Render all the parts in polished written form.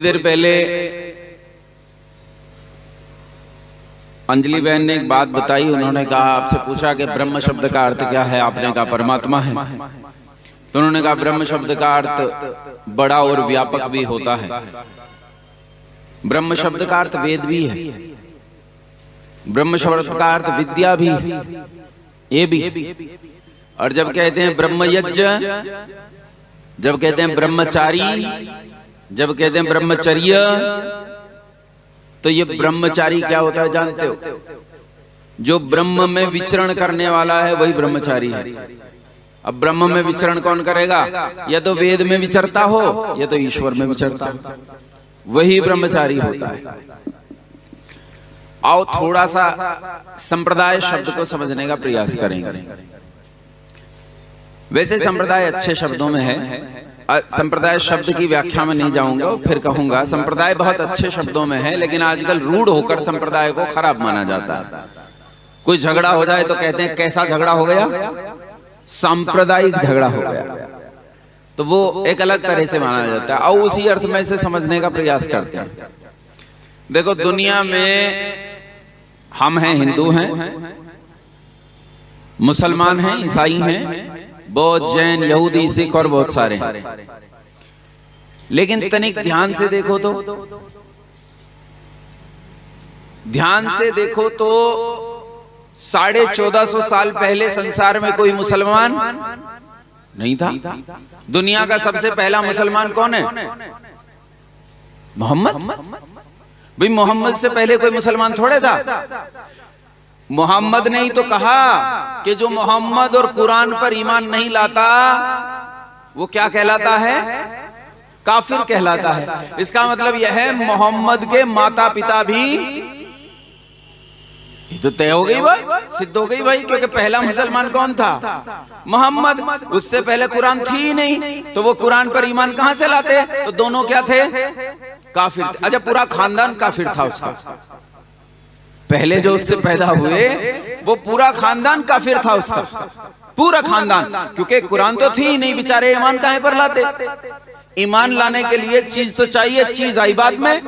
देर पहले अंजलि बहन ने एक बात बताई। उन्होंने कहा, आपसे पूछा कि ब्रह्म शब्द का अर्थ क्या है। आपने कहा परमात्मा है। तो उन्होंने कहा ब्रह्म शब्द का अर्थ बड़ा और व्यापक भी होता है। ब्रह्म शब्द का अर्थ वेद भी है, ब्रह्म शब्द का अर्थ विद्या भी, ये भी। और जब कहते हैं ब्रह्म यज्ञ, जब कहते हैं ब्रह्मचारी, जब कहते हैं ब्रह्मचर्य, तो ये ब्रह्मचारी क्या होता है जानते हो? जो ब्रह्म में विचरण करने वाला है वही ब्रह्मचारी है। अब ब्रह्म में विचरण कौन करेगा? या तो वेद में विचरता हो या तो ईश्वर में विचरता हो, वही ब्रह्मचारी होता है। आओ थोड़ा सा संप्रदाय शब्द को समझने का प्रयास करेंगे। वैसे संप्रदाय अच्छे शब्दों में है, संप्रदाय शब्द की व्याख्या में नहीं जाऊंगा, फिर कहूंगा संप्रदाय बहुत अच्छे शब्दों में है, लेकिन आजकल रूढ़ होकर संप्रदाय को खराब माना जाता है। कोई झगड़ा हो जाए तो कहते हैं कैसा झगड़ा हो गया? सांप्रदायिक झगड़ा हो गया। तो वो एक अलग तरह से माना जाता है। और उसी अर्थ में इसे समझने का प्रयास करते हैं। देखो, दुनिया में हम हैं, हिंदू हैं, मुसलमान हैं, ईसाई हैं, बौद्ध, जैन, यहूदी, सिख और बहुत सारे हैं। लेकिन तनिक ध्यान से देखो तो, ध्यान से देखो तो 1450 साल पहले संसार में कोई मुसलमान नहीं था। दुनिया का सबसे पहला मुसलमान कौन है? मोहम्मद। भाई मोहम्मद से पहले कोई मुसलमान थोड़े था। मोहम्मद ने ही तो कहा कि जो मोहम्मद और कुरान पर ईमान नहीं लाता वो क्या कहलाता है? काफिर कहलाता है। इसका मतलब यह है मोहम्मद के माता पिता भी, ये तो तय हो गई बात, सिद्ध हो गई भाई, क्योंकि पहला मुसलमान कौन था? मोहम्मद। उससे पहले कुरान थी ही नहीं, तो वो कुरान पर ईमान कहां से लाते? तो दोनों क्या थे? काफिर थे। अच्छा, पूरा खानदान काफिर था उसका। पहले जो उससे पैदा हुए वो पूरा खानदान काफिर था उसका, पूरा खानदान, क्योंकि कुरान तो थी ही नहीं, बेचारे ईमान काहे पर लाते? ईमान लाने के लिए चीज तो चाहिए, चीज आई बाद में।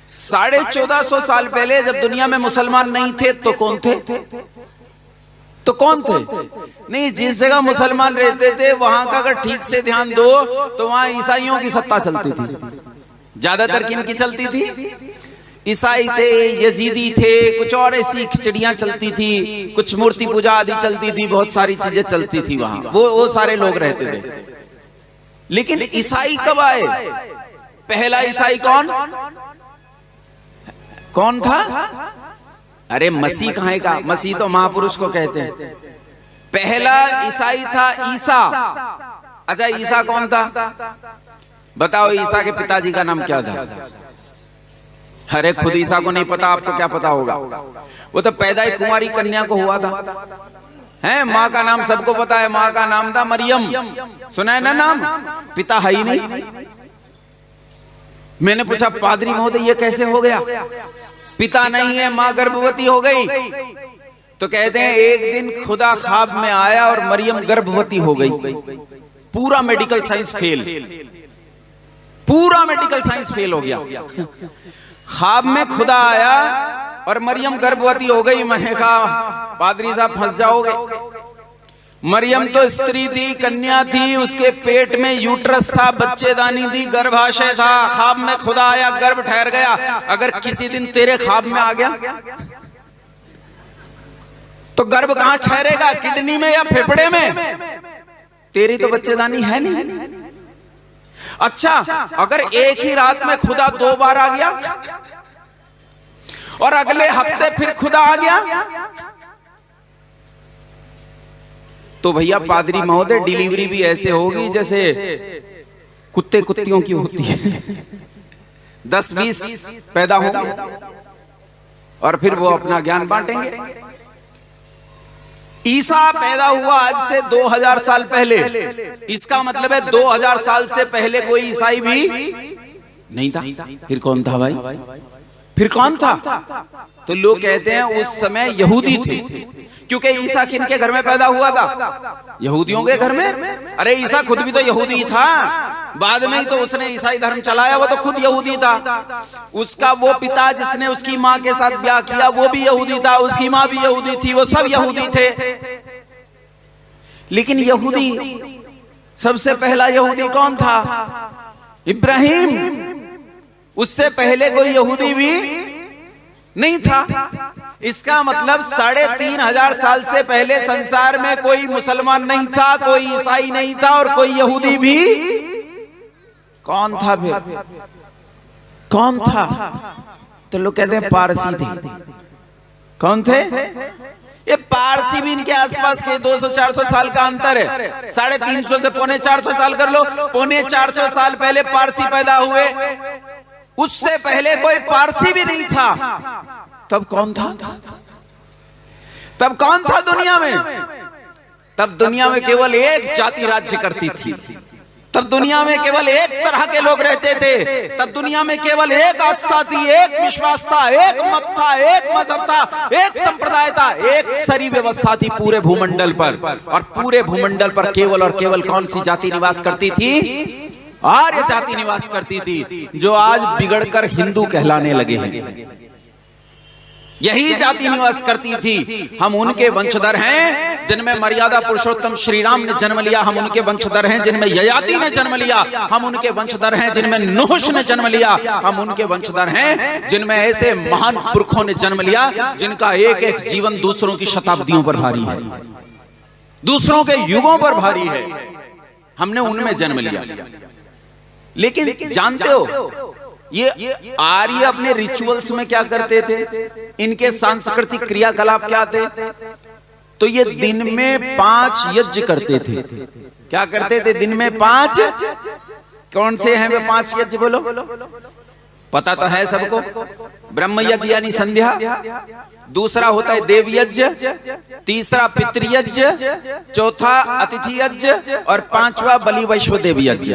1450 साल पहले जब दुनिया में मुसलमान नहीं थे तो कौन थे? तो कौन थे? नहीं, जिस जगह मुसलमान रहते थे वहां का अगर ठीक से ध्यान दो तो वहां ईसाइयों की सत्ता चलती थी। ज्यादातर किनकी चलती थी? ईसाई थे, यजीदी थे, कुछ और ऐसी खिचड़ियां चलती थी, कुछ मूर्ति पूजा आदि चलती थी, बहुत सारी चीजें चलती थी वहां, वो सारे लोग रहते थे। लेकिन ईसाई कब आए? पहला ईसाई कौन था? अरे मसीह कहाँ का? मसीह तो महापुरुष को कहते हैं। पहला ईसाई था ईसा। अच्छा, ईसा कौन था? बताओ, ईसा के पिताजी का नाम क्या था? अरे खुद ईसा को नहीं पता, आपको क्या पता होगा? वो तो पैदा ही कुंवारी कन्या को हुआ था। हैं, माँ का नाम सबको पता है, माँ का नाम था मरियम। सुना है ना नाम? पिता है ही नहीं। मैंने पूछा, पादरी महोदय ये कैसे हो गया? पिता नहीं है, माँ गर्भवती हो गई। तो कहते हैं एक दिन खुदा ख्वाब में आया और मरियम गर्भवती हो गई। पूरा मेडिकल साइंस फेल, पूरा मेडिकल साइंस फेल हो गया। ख्वाब में खुदा आया और मरियम गर्भवती हो गई। मैंने कहा पादरी साहब फंस जाओगे। मरियम तो स्त्री थी, कन्या थी, उसके पेट में यूट्रस था, बच्चेदानी थी, गर्भाशय था। ख्वाब में खुदा आया, गर्भ ठहर गया। अगर किसी दिन तेरे ख्वाब में आ गया तो गर्भ कहां ठहरेगा? किडनी में या फेफड़े में? तेरी तो बच्चेदानी है नहीं। अच्छा, अगर एक ही रात में खुदा 2 बार आ गया और अगले हफ्ते फिर खुदा आ गया, तो भैया पादरी महोदय डिलीवरी भी ऐसे होगी जैसे कुत्ते कुत्तियों की होती है। 10-20 पैदा होंगे और फिर वो अपना ज्ञान बांटेंगे। ईसा पैदा हुआ आज से 2000 साल पहले। इसका मतलब है 2000 साल से पहले कोई ईसाई भी नहीं था। फिर कौन था भाई? फिर कौन था? तो लोग कहते हैं उस समय यहूदी थे, क्योंकि ईसा किनके घर में पैदा हुआ था? यहूदियों के घर में। अरे ईसा खुद भी तो यहूदी था, बाद में ही तो उसने ईसाई धर्म चलाया, वो तो खुद यहूदी था। उसका वो पिता जिसने उसकी माँ के साथ ब्याह किया वो भी यहूदी था, उसकी माँ भी यहूदी थी, वो सब यहूदी थे। लेकिन यहूदी, सबसे पहला यहूदी कौन था? इब्राहिम। उससे पहले कोई यहूदी भी नहीं था। इसका मतलब 3,500 साल से पहले संसार में कोई मुसलमान नहीं था, कोई ईसाई नहीं था और कोई यहूदी भी। कौन था फिर? कौन था? तो लोग कहते हैं पारसी थे। कौन थे? ये पारसी भी इनके आसपास के 200-400 साल का अंतर है। 350 से 450 साल कर लो, 450 साल पहले पारसी पैदा हुए, उससे पहले कोई पारसी भी नहीं था। तब कौन था? तब कौन था दुनिया में? तब दुनिया में केवल एक जाति राज्य करती थी। तब दुनिया में केवल एक तरह के लोग रहते थे। तब दुनिया में केवल एक आस्था थी, एक विश्वास था, एक मत था, एक मजहब था, एक संप्रदाय था, एक सारी व्यवस्था थी पूरे भूमंडल पर। और पूरे भूमंडल पर केवल और केवल कौन सी जाति निवास करती थी? आर्य जाति निवास करती थी, जो आज बिगड़कर हिंदू कहलाने लगे हैं। यही जाति निवास करती थी। हम उनके वंशधर हैं जिनमें मर्यादा पुरुषोत्तम श्री राम ने जन्म लिया। हम उनके वंशधर हैं जिनमें ययाति ने जन्म लिया। हम उनके वंशधर हैं जिनमें नूह ने जन्म लिया। हम उनके वंशधर हैं जिनमें ऐसे महान पुरखों ने जन्म लिया जिनका एक एक जीवन दूसरों की शताब्दियों पर भारी है, दूसरों के युगों पर भारी है। हमने उनमें जन्म लिया। लेकिन जानते हो ये आर्य अपने रिचुअल्स में क्या करते थे? इनके सांस्कृतिक क्रियाकलाप क्या थे? तो ये दिन में 5 यज्ञ करते थे। क्या करते थे? दिन में 5। कौन से हैं वे 5 यज्ञ? बोलो, पता तो है सबको। ब्रह्म यज्ञ यानी संध्या, दूसरा होता है देव यज्ञ, तीसरा पितृयज्ञ, चौथा अतिथि यज्ञ और 5वां बलि वैश्वदेव यज्ञ।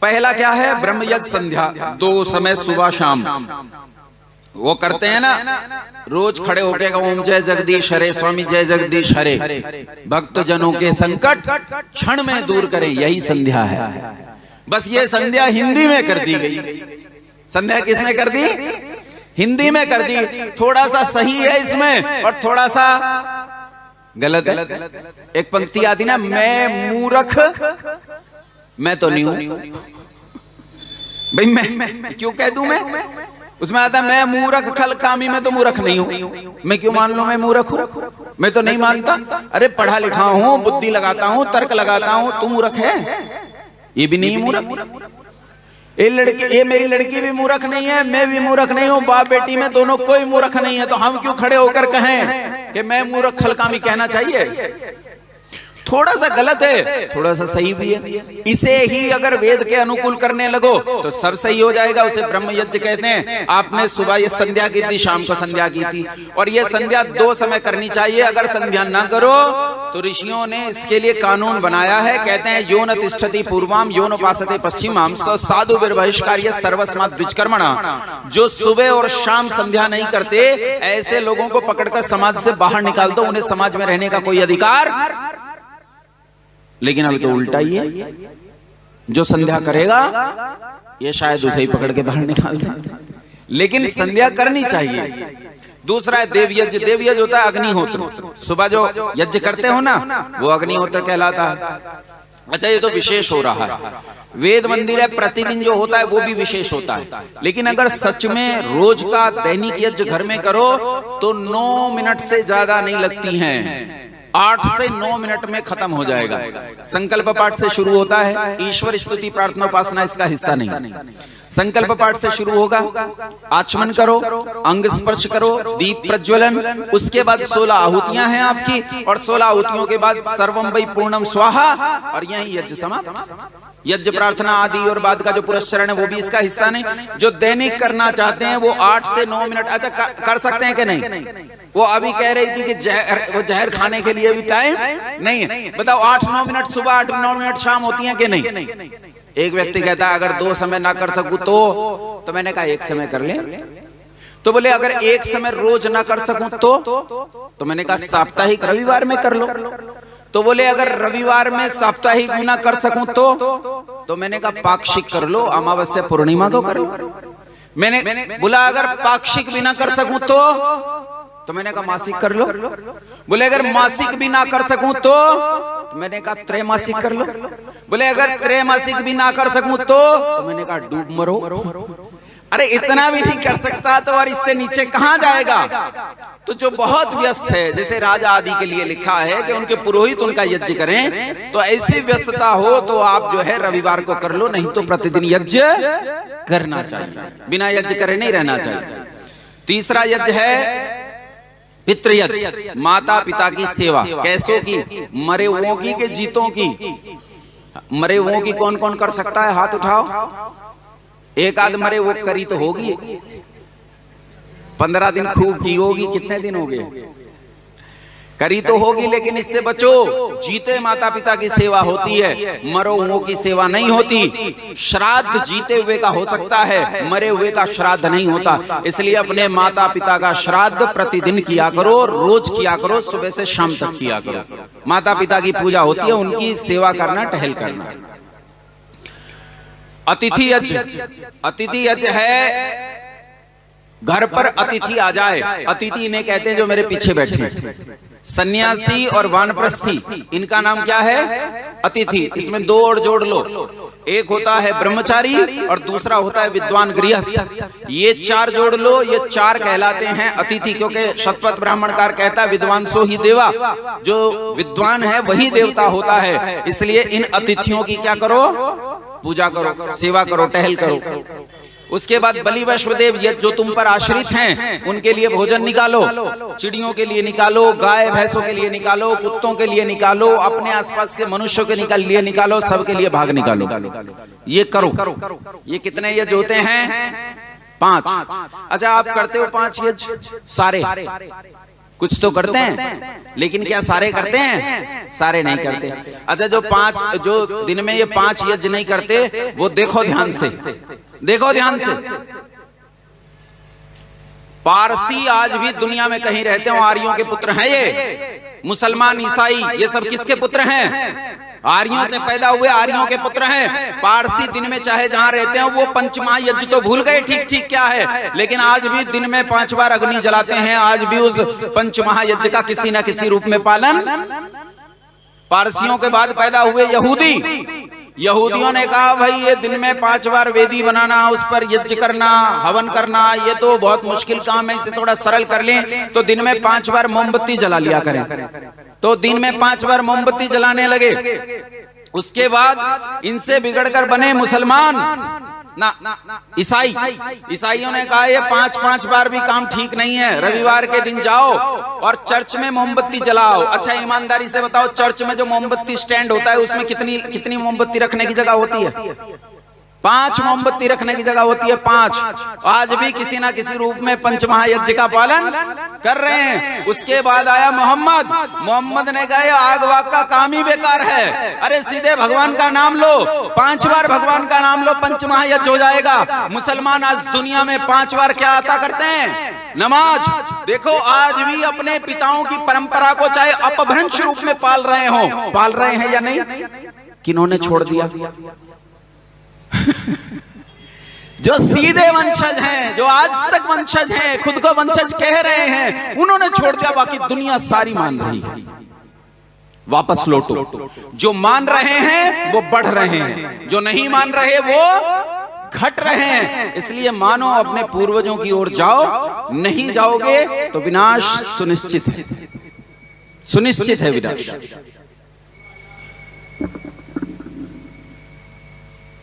पहला क्या है? ब्रह्म यज्ञ संध्या, 2 समय सुबह शाम वो करते हैं ना, रोज खड़े होके ओम जय जगदीश हरे, स्वामी जय जगदीश हरे, भक्त जनों के संकट क्षण में दूर करे, यही संध्या है। बस ये संध्या हिंदी में कर दी गई। संध्या किसमें कर दी? हिंदी में कर दी। थोड़ा सा सही है इसमें और थोड़ा सा गलत है। एक पंक्ति आती ना, मैं मूर्ख, मैं तो नहीं हूं भाई, मैं क्यों कह दूं? मैं उसमें आता मैं मूर्ख खल कामी, मैं तो मूर्ख नहीं हूं। मैं क्यों मान लूं मैं मूर्ख हूं? मैं तो नहीं मानता। अरे पढ़ा लिखा हूं, बुद्धि लगाता हूं, तर्क लगाता हूं। तू मूर्ख है? ये भी नहीं मूर्ख। ये मेरी लड़की भी मूर्ख नहीं है, मैं भी मूर्ख नहीं हूं। बाप बेटी में दोनों कोई मूर्ख नहीं है। तो हम क्यों खड़े होकर कहें कि मैं मूर्ख खल कामी? कहना चाहिए। थोड़ा सा गलत है, थोड़ा सा सही भी है। इसे ही अगर वेद के अनुकूल करने लगो तो सब सही हो जाएगा। उसे ब्रह्म यज्ञ कहते हैं। आपने सुबह ये संध्या की थी, शाम को संध्या की थी, और ये संध्या 2 समय करनी चाहिए। अगर संध्या ना करो तो ऋषियों ने इसके लिए कानून बनाया है। कहते हैं यो न तिष्ठति पूर्वाम यो न उपासते पश्चिमाम स साधु बहिष्कार्य सर्वस्मात् विचकर्मणा। जो सुबह और शाम संध्या नहीं करते, ऐसे लोगों को पकड़कर समाज से बाहर निकाल दो। उन्हें समाज में रहने का कोई अधिकार। लेकिन अभी तो उल्टा ही है। जो संध्या करेगा ये शायद उसे ही पकड़ के बाहर निकाल दे। लेकिन संध्या करनी चाहिए। दूसरा है देव यज्ञ। देव यज्ञ होता है अग्निहोत्र। सुबह जो यज्ञ करते हो ना, वो अग्निहोत्र कहलाता है। अच्छा, ये तो विशेष हो रहा है। वेद मंदिर है, प्रतिदिन जो होता है वो भी विशेष होता है। लेकिन अगर सच में रोज का दैनिक यज्ञ घर में करो तो 9 मिनट से ज्यादा नहीं लगती हैं। 8 से 9 मिनट में खत्म हो जाएगा। संकल्प पाठ से शुरू होता है। ईश्वर स्तुति प्रार्थना उपासना इसका हिस्सा नहीं। संकल्प पाठ से शुरू होगा। आचमन करो, अंग स्पर्श करो, दीप प्रज्वलन, उसके बाद 16 आहुतियां हैं आपकी, और 16 आहुतियों के बाद सर्वम वै पूर्णम स्वाहा, और यही यज्ञ समाप्त। यज्ञ प्रार्थना आदि और बाद का जो पुरस्चरण है वो भी इसका हिस्सा नहीं। जो दैनिक करना चाहते हैं वो 8 से 9 मिनट अच्छा कर सकते हैं कि नहीं? वो अभी कह रही थी कि जहर खाने के लिए भी टाइम नहीं है। बताओ, 8-9 मिनट सुबह, 8-9 मिनट शाम होती हैं कि नहीं? एक व्यक्ति कहता है अगर 2 समय ना कर सकूं तो मैंने कहा 1 समय कर ले। तो बोले अगर एक समय रोज ना कर सकूं तो मैंने कहा साप्ताहिक रविवार में कर लो। तो बोले अगर रविवार में साप्ताहिक ना कर सकूं तो मैंने कहा पाक्षिक कर लो, अमावस्या पूर्णिमा को कर लो। मैंने बोला अगर पाक्षिक भी ना कर सकूं तो मैंने कहा मासिक कर लो। बोले अगर मासिक भी ना कर सकूं तो मैंने कहा त्रैमासिक कर लो। बोले अगर त्रैमासिक भी ना कर सकूं तो मैंने कहा डूब मरो। अरे इतना भी नहीं कर सकता तो और इससे नीचे कहां जाएगा। तो जो बहुत व्यस्त है, जैसे राजा आदि के लिए लिखा है कि उनके पुरोहित उनका यज्ञ करें, तो ऐसी व्यस्तता हो तो आप जो है रविवार को कर लो, नहीं तो प्रतिदिन यज्ञ करना चाहिए, बिना यज्ञ करे नहीं रहना चाहिए। तीसरा यज्ञ है पितृयज्ञ, माता पिता की सेवा। कैसों की? मरे हुओं की के जीतों की? मरे हुओं की कौन कौन कर सकता है? हाथ उठाओ। एक आध मरे वो करी तो होगी, 15 दिन खूब की होगी, कितने दिन हो गए करी तो होगी, लेकिन इससे बचो। जीते माता पिता की सेवा होती है, मरो हुओं की सेवा नहीं होती। श्राद्ध जीते हुए का हो सकता है, मरे हुए का श्राद्ध नहीं होता। इसलिए अपने माता पिता का श्राद्ध प्रतिदिन किया करो, रोज किया करो, सुबह से शाम तक किया करो। माता पिता की पूजा होती है, उनकी सेवा करना, टहल करना। अतिथि यज्ञ, अतिथि यज्ञ है घर पर अतिथि आ जाए। अतिथि इन्हें कहते हैं जो मेरे पीछे बैठे, सन्यासी और वानप्रस्थी, इनका नाम क्या है? अतिथि। इसमें दो और जोड़ लो, एक होता है ब्रह्मचारी और दूसरा होता है विद्वान गृहस्थ। ये चार जोड़ लो, ये चार कहलाते हैं अतिथि, क्योंकि शतपथ ब्राह्मणकार कहता है विद्वान सो ही देवा, जो विद्वान है वही देवता होता है। इसलिए इन अतिथियों की क्या करो? पूजा करो, सेवा करो, टहल करो। उसके बाद बलि वैश्वदेव, ये जो तुम पर आश्रित हैं उनके लिए भोजन निकालो, चिड़ियों के लिए निकालो, गाय भैंसों के लिए निकालो, कुत्तों के लिए निकालो, अपने आसपास के मनुष्यों के लिए निकालो, सबके लिए भाग निकालो। ये करो। ये कितने यज्ञ होते हैं? 5। अच्छा, आप करते हो 5 यज्ञ? सारे? कुछ तो करते हैं, लेकिन क्या सारे करते हैं? सारे नहीं करते। अच्छा, जो दिन में ये 5 यज्ञ नहीं करते, वो देखो ध्यान से, देखो ध्यान से। पारसी आज भी दुनिया में कहीं रहते हो, आर्यों के पुत्र हैं ये। मुसलमान, ईसाई, ये सब किसके पुत्र हैं? आर्यों से पैदा हुए आर्यों के पुत्र हैं। पारसी दिन में चाहे जहां रहते हैं, वो पंचमहायज्ञ तो भूल गए, ठीक ठीक क्या है, लेकिन आज भी दिन में 5 बार अग्नि जलाते हैं। आज भी उस पंचमहायज्ञ का किसी न किसी रूप में पालन। पारसियों के बाद पैदा हुए यहूदी, यहूदियों ने कहा भाई ये दिन में 5 बार वेदी बनाना, उस पर यज्ञ करना, हवन करना, ये तो बहुत मुश्किल काम है, इसे थोड़ा सरल कर लें। तो दिन में 5 बार मोमबत्ती जला लिया करें। तो दिन में 5 बार मोमबत्ती जलाने लगे। उसके बाद इनसे बिगड़कर बने मुसलमान ना ईसाई। ईसाइयों ने कहा ये 5-5 बार भी काम ठीक नहीं है, रविवार के दिन जाओ और चर्च में मोमबत्ती जलाओ। अच्छा, ईमानदारी से बताओ, चर्च में जो मोमबत्ती स्टैंड होता है उसमें कितनी मोमबत्ती रखने की जगह होती है? 5 मोमबत्ती रखने की जगह होती है, 5। आज भी किसी ना किसी रूप में पंचमहायज्ञ का पालन कर रहे हैं। उसके बाद आया मोहम्मद ने कहा आग वाग का काम ही बेकार है, अरे सीधे भगवान का नाम लो, 5 बार भगवान का नाम लो, पंचमहायज्ञ हो जाएगा। मुसलमान आज दुनिया में 5 बार क्या अता करते हैं? नमाज। देखो आज भी अपने पिताओं की परंपरा को चाहे अपभ्रंश रूप में पाल रहे हैं या नहीं? किन्होंने छोड़ दिया? जो सीधे वंशज हैं, जो आज तक वंशज हैं, खुद को वंशज कह रहे हैं, उन्होंने छोड़ दिया, बाकी दुनिया सारी मान रही है। वापस लौटो। जो मान रहे हैं वो बढ़ रहे हैं, जो नहीं मान रहे वो घट रहे हैं। इसलिए मानो अपने पूर्वजों की ओर जाओ, नहीं जाओगे तो विनाश सुनिश्चित है, सुनिश्चित है विनाश।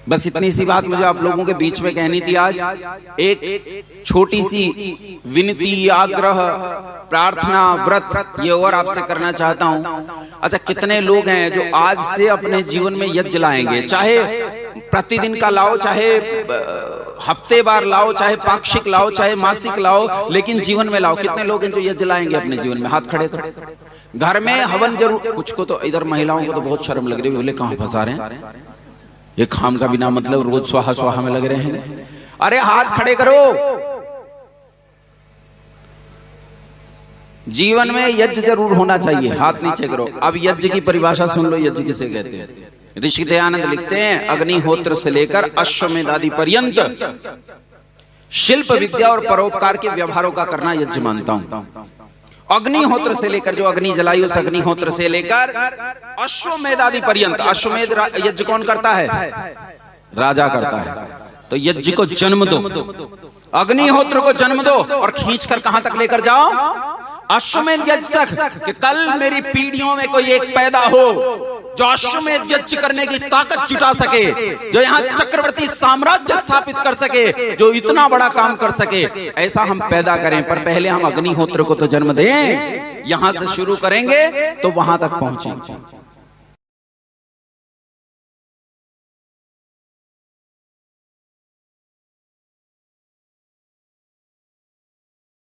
बस इतनी सी बात मुझे आप लोगों के बीच में कहनी थी आज। एक छोटी सी विनती, आग्रह, प्रार्थना, व्रत ये और आपसे करना चाहता हूं। अच्छा, कितने लोग हैं जो आज से अपने जीवन में यज्ञ लाएंगे? चाहे प्रतिदिन का लाओ, चाहे हफ्ते बार लाओ, चाहे पाक्षिक लाओ, चाहे मासिक लाओ, लेकिन जीवन में लाओ। कितने लोग हैं जो यज्ञ लाएंगे अपने जीवन में? हाथ खड़े करो। घर में हवन जरूर। कुछ को तो, इधर महिलाओं को तो बहुत शर्म लग रही है, बोले कहां फंसा रहे हैं, ये खाम का बिना मतलब रोज स्वाहा स्वाहा में लग रहे हैं। अरे हाथ खड़े करो। जीवन में यज्ञ जरूर होना चाहिए। हाथ नीचे करो। अब यज्ञ की परिभाषा सुन लो, यज्ञ किसे कहते हैं। ऋषि दयानंद लिखते हैं, अग्निहोत्र से लेकर अश्वमेध आदि पर्यंत शिल्प विद्या और परोपकार के व्यवहारों का करना यज्ञ मानता हूं। अग्निहोत्र से लेकर, जो अग्नि जलाई उस अग्निहोत्र से लेकर अश्वमेध आदि पर्यंत। अश्वमेध यज्ञ कौन करता है? राजा करता है। तो यज्ञ को जन्म दो, अग्निहोत्र को जन्म दो और खींचकर कहां तक लेकर जाओ? अश्वमेध यज्ञ तक, कि कल मेरी पीढ़ियों में कोई एक पैदा हो जो अश्वमेध यज्ञ करने की ताकत जुटा सके, जो यहाँ चक्रवर्ती साम्राज्य स्थापित कर सके, जो इतना बड़ा काम कर सके, ऐसा हम पैदा करें। पर पहले हम अग्निहोत्र को तो जन्म दें। यहां से शुरू करेंगे तो वहां तक पहुंचेंगे।